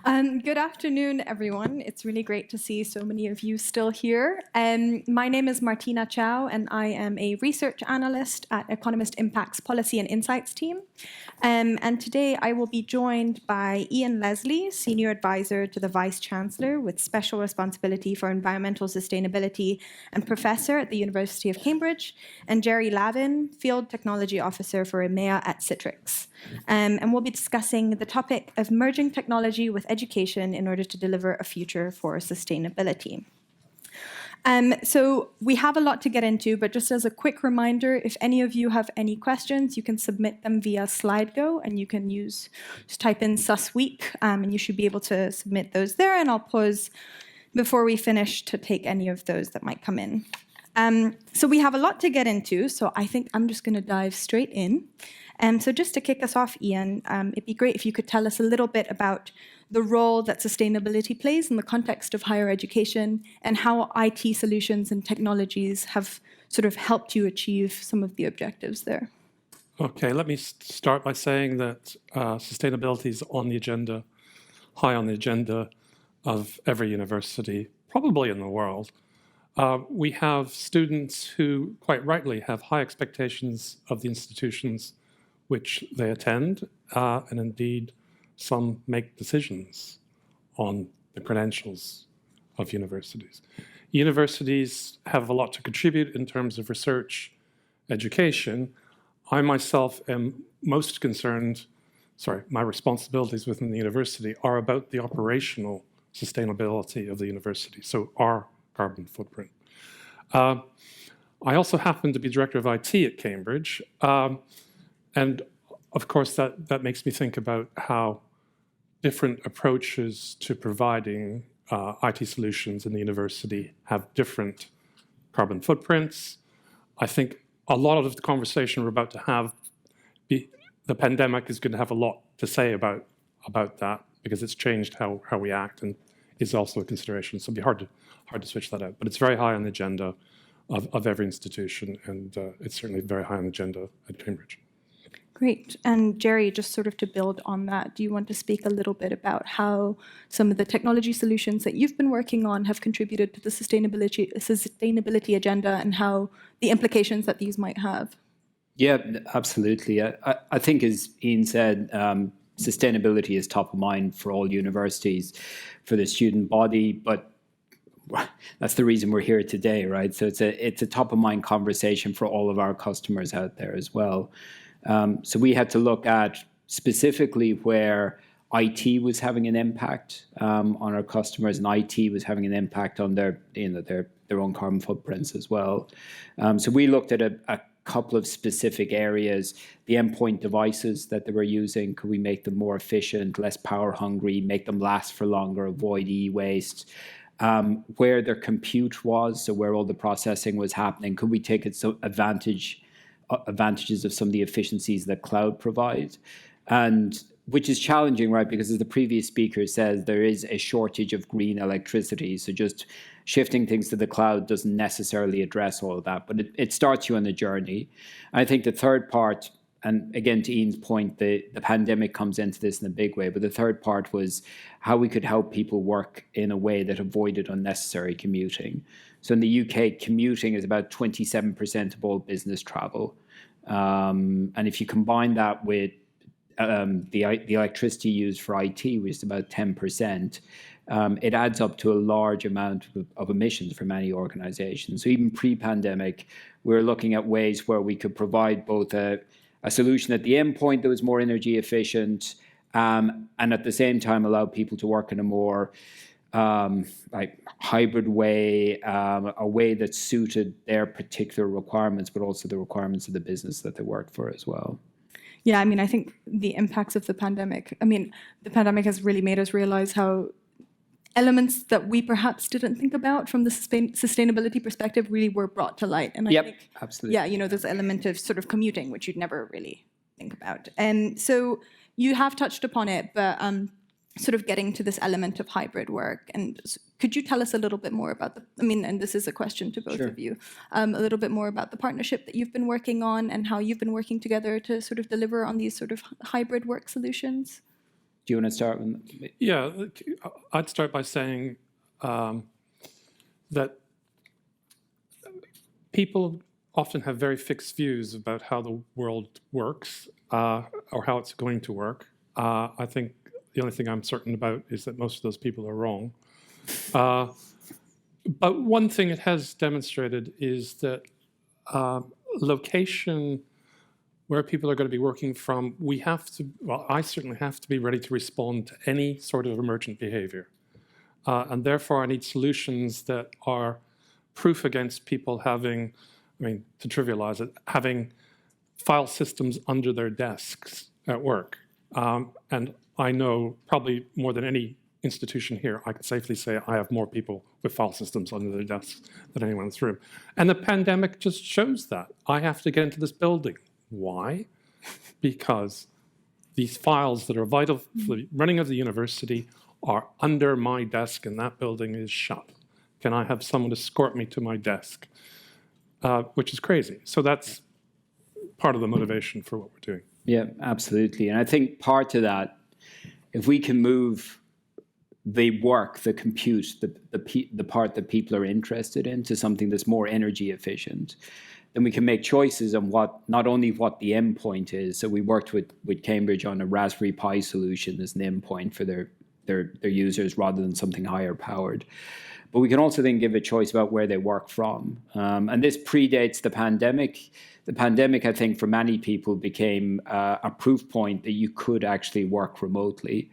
Good afternoon, everyone. It's really great to see so many of you still here. My name is Martina Chow, and I am a research analyst at Economist Impact's Policy and Insights team. And today I will be joined by Ian Leslie, Senior Advisor to the Vice Chancellor with special responsibility for environmental sustainability and Professor at the University of Cambridge, and Jerry Lavin, Field Technology Officer for EMEA at Citrix. And we'll be discussing the topic of merging technology with education in order to deliver a future for sustainability. So we have a lot to get into, but just as a quick reminder, if any of you have any questions, you can submit them via SlideGo, and you can just type in sus-week, and you should be able to submit those there, and I'll pause before we finish to take any of those that might come in. So we have a lot to get into, so I think I'm just going to dive straight in. So just to kick us off, Ian, it'd be great if you could tell us a little bit about the role that sustainability plays in the context of higher education and how IT solutions and technologies have sort of helped you achieve some of the objectives there. Okay, let me start by saying that sustainability is on the agenda, high on the agenda of every university, probably in the world. We have students who, quite rightly, have high expectations of the institutions which they attend, and indeed some make decisions on the credentials of universities. Universities have a lot to contribute in terms of research, education. I myself am most concerned, my responsibilities within the university are about the operational sustainability of the university, so our carbon footprint. I also happen to be director of IT at Cambridge, and of course that makes me think about how different approaches to providing IT solutions in the university have different carbon footprints. I think a lot of the conversation we're about to have, the pandemic is going to have a lot to say about that, because it's changed how we act and is also a consideration. So it'll be hard to switch that out. But it's very high on the agenda of every institution, and it's certainly very high on the agenda at Cambridge. Great. And Jerry, just sort of to build on that, do you want to speak a little bit about how some of the technology solutions that you've been working on have contributed to the sustainability agenda and how the implications that these might have? Yeah, absolutely. I think, as Ian said, sustainability is top of mind for all universities, for the student body, but that's the reason we're here today, right? So it's a top of mind conversation for all of our customers out there as well. So we had to look at specifically where IT was having an impact on our customers, and IT was having an impact on their own carbon footprints as well. So we looked at a couple of specific areas: the endpoint devices that they were using. Could we make them more efficient, less power hungry, make them last for longer, avoid e-waste? Where their compute was, so where all the processing was happening, could we take advantages of some of the efficiencies that cloud provides? And which is challenging, right? Because as the previous speaker says, there is a shortage of green electricity. So just shifting things to the cloud doesn't necessarily address all of that, but it starts you on the journey. And I think the third part, and again, to Ian's point, the pandemic comes into this in a big way, but the third part was how we could help people work in a way that avoided unnecessary commuting. So in the UK, commuting is about 27% of all business travel. And if you combine that with the electricity used for IT, which is about 10%, it adds up to a large amount of emissions for many organizations. So even pre-pandemic, we're looking at ways where we could provide both a solution at the endpoint that was more energy efficient, and at the same time allow people to work in a more hybrid way, a way that suited their particular requirements, but also the requirements of the business that they work for as well. Yeah, I mean, I think the impacts of the pandemic has really made us realize how elements that we perhaps didn't think about from the sustainability perspective really were brought to light. And I think, absolutely. Yeah, there's an element of sort of commuting, which you'd never really think about. And so you have touched upon it, but sort of getting to this element of hybrid work. And could you tell us a little bit more about and this is a question to both of you, a little bit more about the partnership that you've been working on and how you've been working together to sort of deliver on these sort of hybrid work solutions? Do you want to start with? Yeah, I'd start by saying that people often have very fixed views about how the world works or how it's going to work. I think the only thing I'm certain about is that most of those people are wrong. But one thing it has demonstrated is that location where people are going to be working from, I certainly have to be ready to respond to any sort of emergent behavior. And therefore, I need solutions that are proof against people having, to trivialize it, having file systems under their desks at work. And I know probably more than any institution here, I can safely say I have more people with file systems under their desks than anyone in this room. And the pandemic just shows that. I have to get into this building. Why? Because these files that are vital for the running of the university are under my desk and that building is shut. Can I have someone escort me to my desk? Which is crazy. So that's part of the motivation for what we're doing. Yeah, absolutely. And I think part of that, if we can move the work, the compute, the part that people are interested in to something that's more energy efficient, then we can make choices on not only what the endpoint is. So we worked with Cambridge on a Raspberry Pi solution as an endpoint for their users rather than something higher powered. But we can also then give a choice about where they work from. And this predates the pandemic. The pandemic, I think, for many people became a proof point that you could actually work remotely.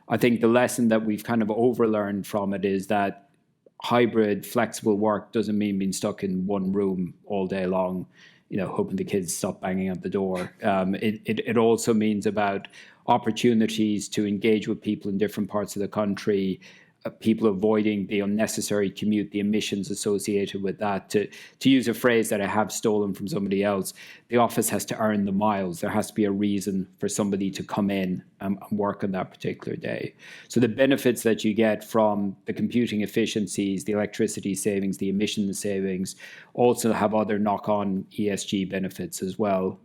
I think the lesson that we've kind of overlearned from it is that hybrid, flexible work doesn't mean being stuck in one room all day long, hoping the kids stop banging at the door. It also means about opportunities to engage with people in different parts of the country, people avoiding the unnecessary commute, the emissions associated with that. To use a phrase that I have stolen from somebody else, the office has to earn the miles. There has to be a reason for somebody to come in and work on that particular day. So the benefits that you get from the computing efficiencies, the electricity savings, the emission savings, also have other knock-on ESG benefits as well.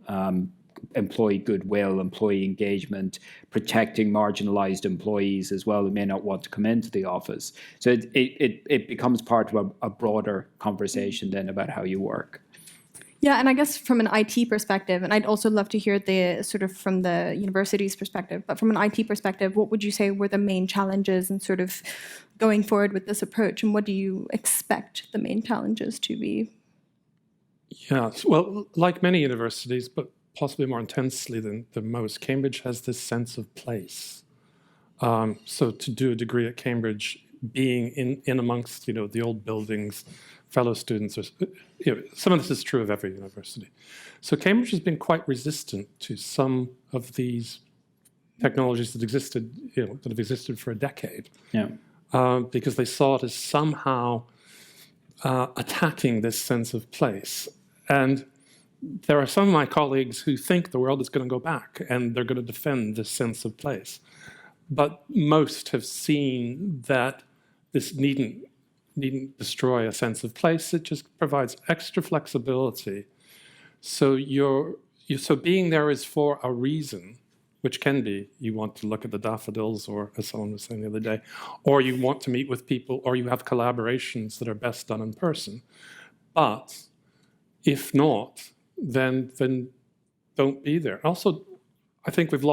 Employee goodwill, employee engagement, protecting marginalized employees as well who may not want to come into the office. So it becomes part of a broader conversation then about how you work. Yeah, and I guess from an IT perspective, and I'd also love to hear the sort of from the university's perspective, but from an IT perspective, what would you say were the main challenges in sort of going forward with this approach, and what do you expect the main challenges to be? Yeah, well, like many universities, but possibly more intensely than most, Cambridge has this sense of place. So to do a degree at Cambridge, being in amongst the old buildings, fellow students, some of this is true of every university. So Cambridge has been quite resistant to some of these technologies that have existed for a decade. Yeah. Because they saw it as somehow attacking this sense of place. And there are some of my colleagues who think the world is going to go back and they're going to defend this sense of place. But most have seen that this needn't destroy a sense of place. It just provides extra flexibility. So so being there is for a reason, which can be you want to look at the daffodils, or as someone was saying the other day, or you want to meet with people, or you have collaborations that are best done in person. But if not, then don't be there. Also, I think we've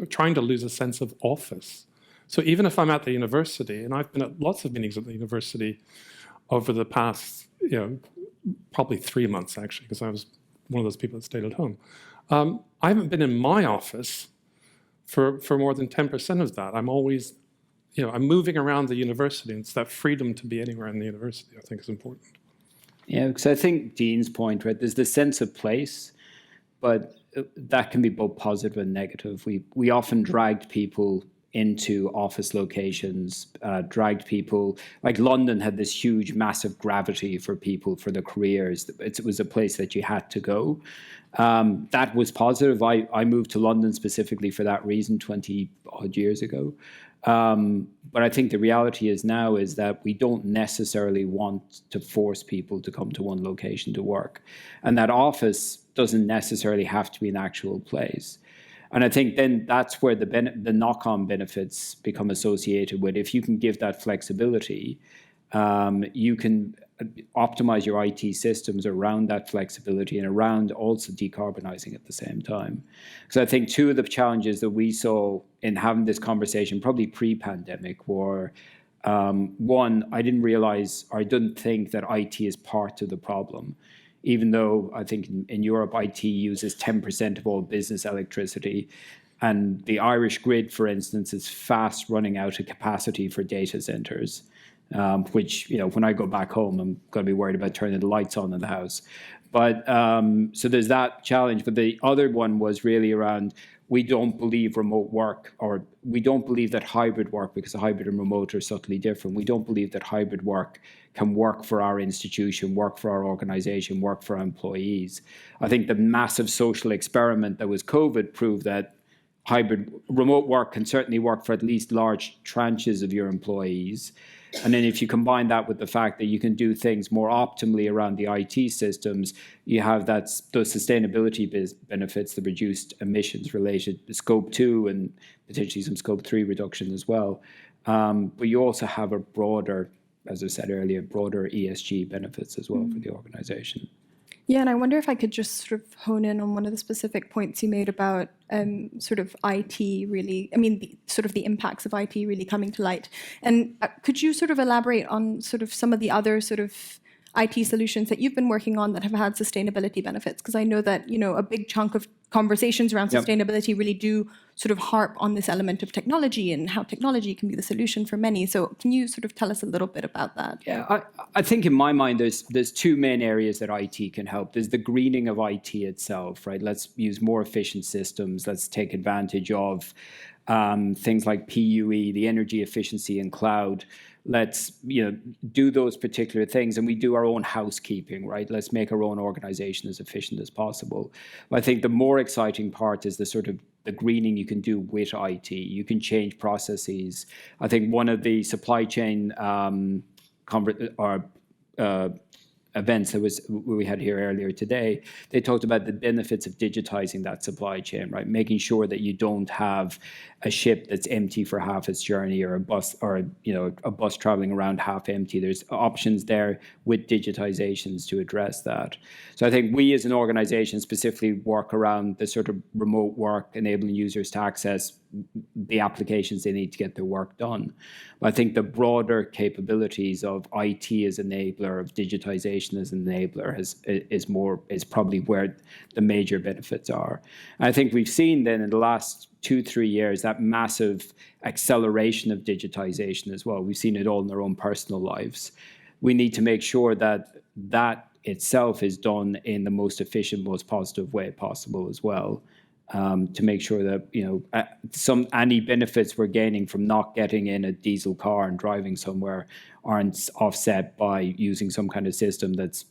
trying to lose a sense of office. So even if I'm at the university, and I've been at lots of meetings at the university over the past, probably 3 months actually, because I was one of those people that stayed at home. I haven't been in my office for more than 10% of that. I'm always, I'm moving around the university, and it's that freedom to be anywhere in the university I think is important. Yeah, because I think Dean's point, right, there's this sense of place, but that can be both positive and negative. We often dragged people into office locations, dragged people, like London had this huge, massive gravity for people, for their careers. It was a place that you had to go. That was positive. I moved to London specifically for that reason 20 odd years ago. But I think the reality is that we don't necessarily want to force people to come to one location to work. And that office doesn't necessarily have to be an actual place. And I think then that's where the knock-on benefits become associated with. If you can give that flexibility, you can optimize your IT systems around that flexibility and around also decarbonizing at the same time. So I think two of the challenges that we saw in having this conversation, probably pre-pandemic, were one, I didn't realize, or I didn't think that IT is part of the problem. Even though I think in Europe, IT uses 10% of all business electricity. And the Irish grid, for instance, is fast running out of capacity for data centers, which, when I go back home, I'm going to be worried about turning the lights on in the house. But so there's that challenge. But the other one was really around, we don't believe remote work, or we don't believe that hybrid work, because hybrid and remote are subtly different. We don't believe that hybrid work can work for our institution, work for our organization, work for our employees. I think the massive social experiment that was COVID proved that remote work can certainly work for at least large tranches of your employees. And then if you combine that with the fact that you can do things more optimally around the IT systems, you have those sustainability benefits, the reduced emissions related to Scope 2 and potentially some Scope 3 reduction as well. But you also have a broader, as I said earlier, broader ESG benefits as well for the organization. Yeah, and I wonder if I could just sort of hone in on one of the specific points you made about sort of IT really, the impacts of IT really coming to light. And could you sort of elaborate on sort of some of the other sort of IT solutions that you've been working on that have had sustainability benefits? Because I know that, a big chunk of conversations around sustainability really do sort of harp on this element of technology and how technology can be the solution for many. So can you sort of tell us a little bit about that? Yeah, I think in my mind, there's two main areas that IT can help. There's the greening of IT itself, right? Let's use more efficient systems. Let's take advantage of things like PUE, the energy efficiency in cloud. Let's do those particular things, and we do our own housekeeping, right? Let's make our own organization as efficient as possible. But I think the more exciting part is the sort of the greening you can do with IT. You can change processes. I think one of the supply chain events that we had here earlier today, they talked about the benefits of digitizing that supply chain, right? Making sure that you don't have a ship that's empty for half its journey, or a bus traveling around half empty. There's options there with digitizations to address that. So I think we as an organization specifically work around the sort of remote work, enabling users to access the applications they need to get their work done. But I think the broader capabilities of IT as enabler, of digitization as an enabler, is probably where the major benefits are. And I think we've seen then in the last 2-3 years that massive acceleration of digitization as well. We've seen it all in our own personal lives. We need to make sure that that itself is done in the most efficient, most positive way possible as well. To make sure that any benefits we're gaining from not getting in a diesel car and driving somewhere aren't offset by using some kind of system that's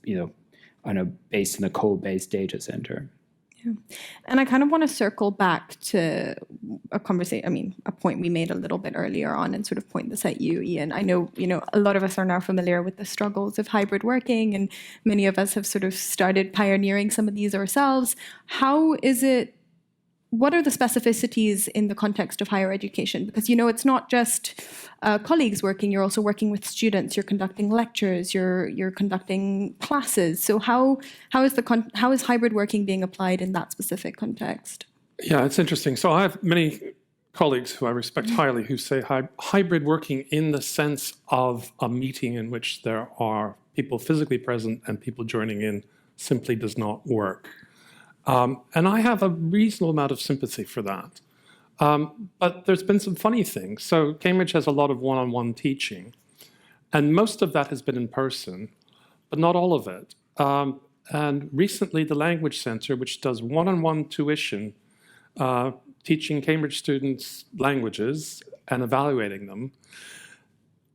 based in a coal-based data center. Yeah. And I kind of want to circle back to a point we made a little bit earlier on, and sort of point this at you, Ian. I know, a lot of us are now familiar with the struggles of hybrid working, and many of us have sort of started pioneering some of these ourselves. What are the specificities in the context of higher education? Because, it's not just colleagues working, you're also working with students, you're conducting lectures, you're conducting classes. So how is hybrid working being applied in that specific context? Yeah, it's interesting. So I have many colleagues who I respect highly who say hybrid working in the sense of a meeting in which there are people physically present and people joining in simply does not work. And I have a reasonable amount of sympathy for that. But there's been some funny things. So Cambridge has a lot of one-on-one teaching, and most of that has been in person, but not all of it. And recently, the Language Centre, which does one-on-one tuition, teaching Cambridge students languages and evaluating them,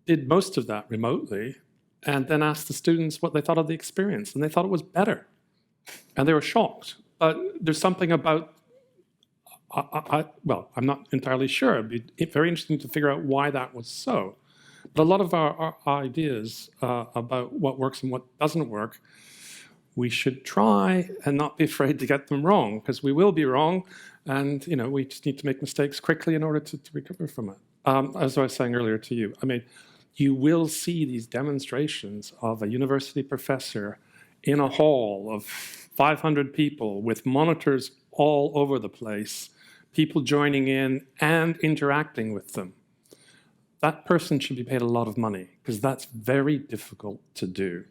did most of that remotely, and then asked the students what they thought of the experience, and they thought it was better. And they were shocked. But there's something about, I'm not entirely sure. It'd be very interesting to figure out why that was so. But a lot of our ideas about what works and what doesn't work we should try and not be afraid to get them wrong, because we will be wrong, and we just need to make mistakes quickly in order to recover from it. As I was saying earlier to you, I mean, you will see these demonstrations of a university professor in a hall of 500 people with monitors all over the place, people joining in and interacting with them. That person should be paid a lot of money, because that's very difficult to do.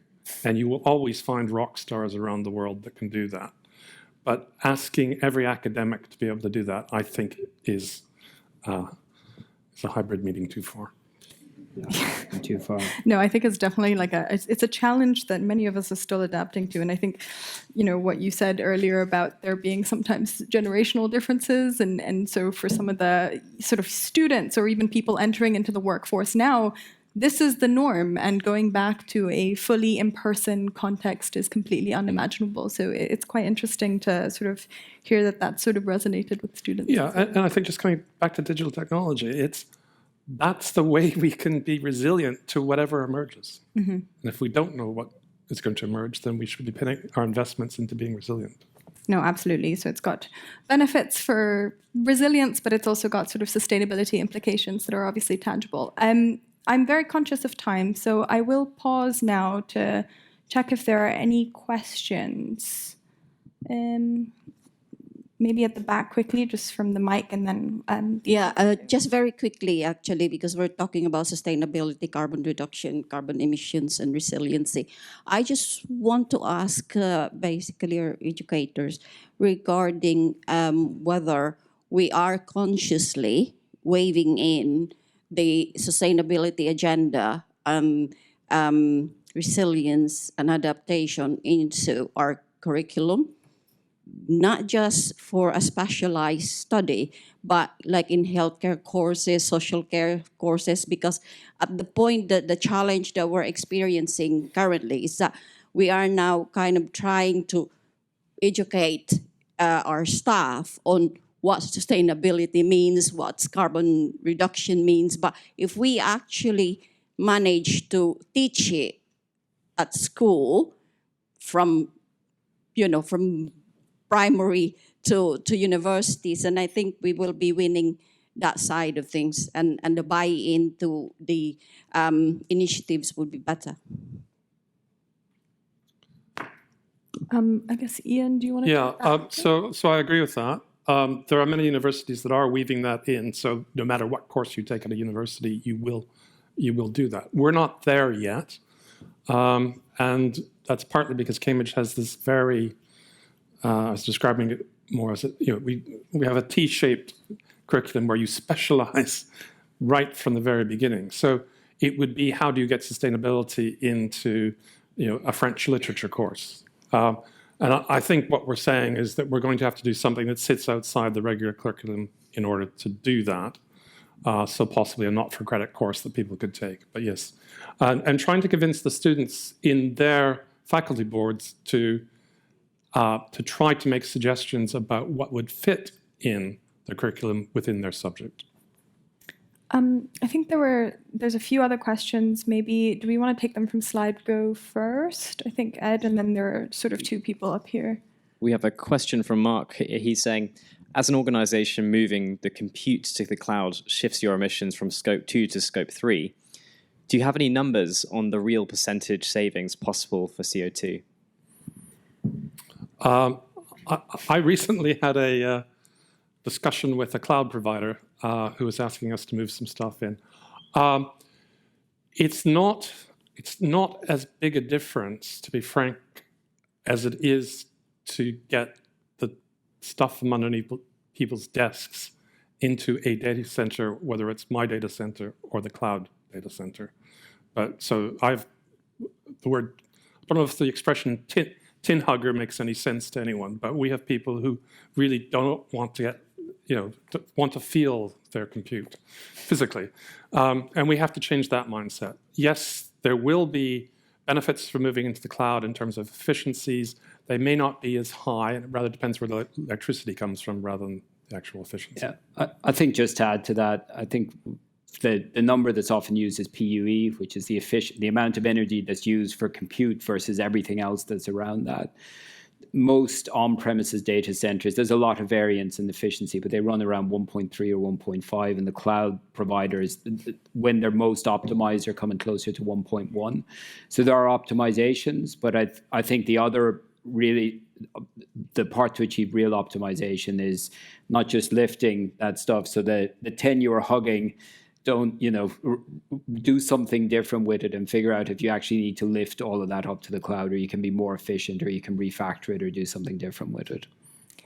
And you will always find rock stars around the world that can do that. But asking every academic to be able to do that, I think, is a hybrid meeting too far. Too far. No, I think it's definitely it's a challenge that many of us are still adapting to. And I think, what you said earlier about there being sometimes generational differences. And so for some of the sort of students or even people entering into the workforce now, this is the norm. And going back to a fully in-person context is completely unimaginable. So it's quite interesting to sort of hear that sort of resonated with students. Yeah, and I think just coming back to digital technology, that's the way we can be resilient to whatever emerges. Mm-hmm. And if we don't know what is going to emerge, then we should be putting our investments into being resilient. No, absolutely. So it's got benefits for resilience, but it's also got sort of sustainability implications that are obviously tangible. I'm very conscious of time, so I will pause now to check if there are any questions. Maybe at the back quickly, just from the mic, and then... just very quickly, actually, because we're talking about sustainability, carbon reduction, carbon emissions, and resiliency. I just want to ask basically our educators regarding whether we are consciously waving in the sustainability agenda, resilience and adaptation into our curriculum, not just for a specialized study, but like in healthcare courses, social care courses, because at the point that the challenge that we're experiencing currently is that we are now kind of trying to educate our staff on what sustainability means, what carbon reduction means. But if we actually manage to teach it at school from primary to universities, and I think we will be winning that side of things, and the buy-in to the initiatives would be better. I guess, Ian, do you want to? Yeah, so I agree with that. There are many universities that are weaving that in. So no matter what course you take at a university, you will do that. We're not there yet, and that's partly because Cambridge has this very, I was describing it more as we have a T-shaped curriculum where you specialize right from the very beginning. So it would be, how do you get sustainability into a French literature course? And I think what we're saying is that we're going to have to do something that sits outside the regular curriculum in order to do that. So possibly a not-for-credit course that people could take. But yes, and trying to convince the students in their faculty boards to try to make suggestions about what would fit in the curriculum within their subject. I think there's a few other questions. Maybe, do we want to take them from SlideGo first? I think Ed, and then there are sort of two people up here. We have a question from Mark. He's saying, as an organization moving the compute to the cloud shifts your emissions from scope 2 to scope 3, do you have any numbers on the real percentage savings possible for CO2? I recently had a discussion with a cloud provider who was asking us to move some stuff in. It's not as big a difference, to be frank, as it is to get the stuff from underneath people's desks into a data center, whether it's my data center or the cloud data center. But so I don't know if the expression tin hugger makes any sense to anyone, but we have people who really don't want to get, want to feel their compute physically. And we have to change that mindset. Yes, there will be benefits for moving into the cloud in terms of efficiencies. They may not be as high, and it rather depends where the electricity comes from rather than the actual efficiency. Yeah, I think just to add to that, I think the number that's often used is PUE, which is the amount of energy that's used for compute versus everything else that's around that. Most on-premises data centers, there's a lot of variance in efficiency, but they run around 1.3 or 1.5, and the cloud providers, when they're most optimized, are coming closer to 1.1. So there are optimizations, but I think the other really, the part to achieve real optimization is not just lifting that stuff. So the 10 you are hugging, don't, do something different with it and figure out if you actually need to lift all of that up to the cloud, or you can be more efficient, or you can refactor it, or do something different with it.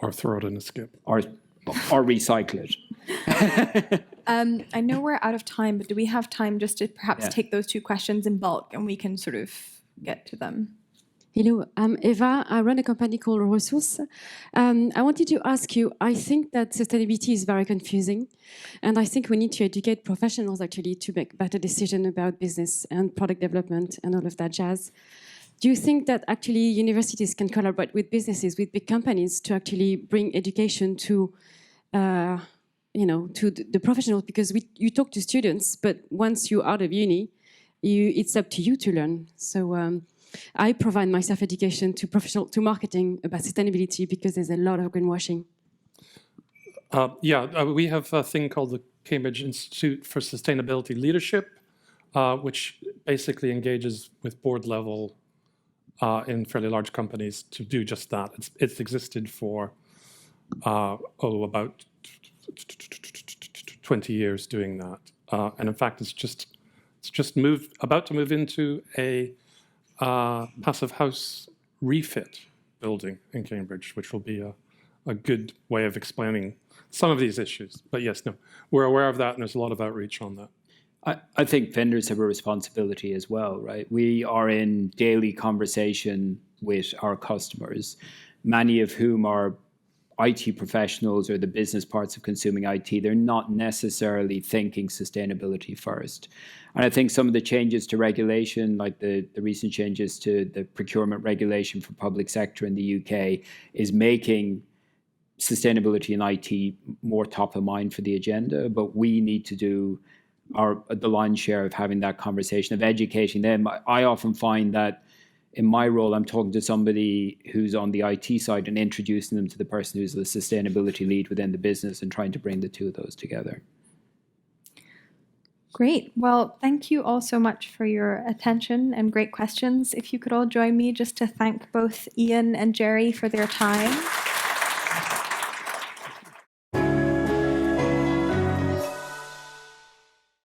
Or throw it in a skip. Or recycle it. I know we're out of time, but do we have time just to perhaps take those two questions in bulk and we can sort of get to them? Hello, I'm Eva. I run a company called Resource. I wanted to ask you, I think that sustainability is very confusing, and I think we need to educate professionals actually to make better decisions about business and product development and all of that jazz. Do you think that actually universities can collaborate with businesses, with big companies, to actually bring education to to the professionals? Because you talk to students, but once you're out of uni, it's up to you to learn. So I provide my self-education to marketing about sustainability because there's a lot of greenwashing. We have a thing called the Cambridge Institute for Sustainability Leadership, which basically engages with board level in fairly large companies to do just that. It's existed for about 20 years doing that, and in fact, it's just about to move into a passive house refit building in Cambridge, which will be a good way of explaining some of these issues. But yes, no, we're aware of that, and there's a lot of outreach on that. I think vendors have a responsibility as well, right? We are in daily conversation with our customers, many of whom are IT professionals or the business parts of consuming IT. They're not necessarily thinking sustainability first. And I think some of the changes to regulation, like the recent changes to the procurement regulation for public sector in the UK, is making sustainability in IT more top of mind for the agenda. But we need to do the lion's share of having that conversation, of educating them. I often find that in my role, I'm talking to somebody who's on the IT side and introducing them to the person who's the sustainability lead within the business and trying to bring the two of those together. Great. Well, thank you all so much for your attention and great questions. If you could all join me just to thank both Ian and Jerry for their time.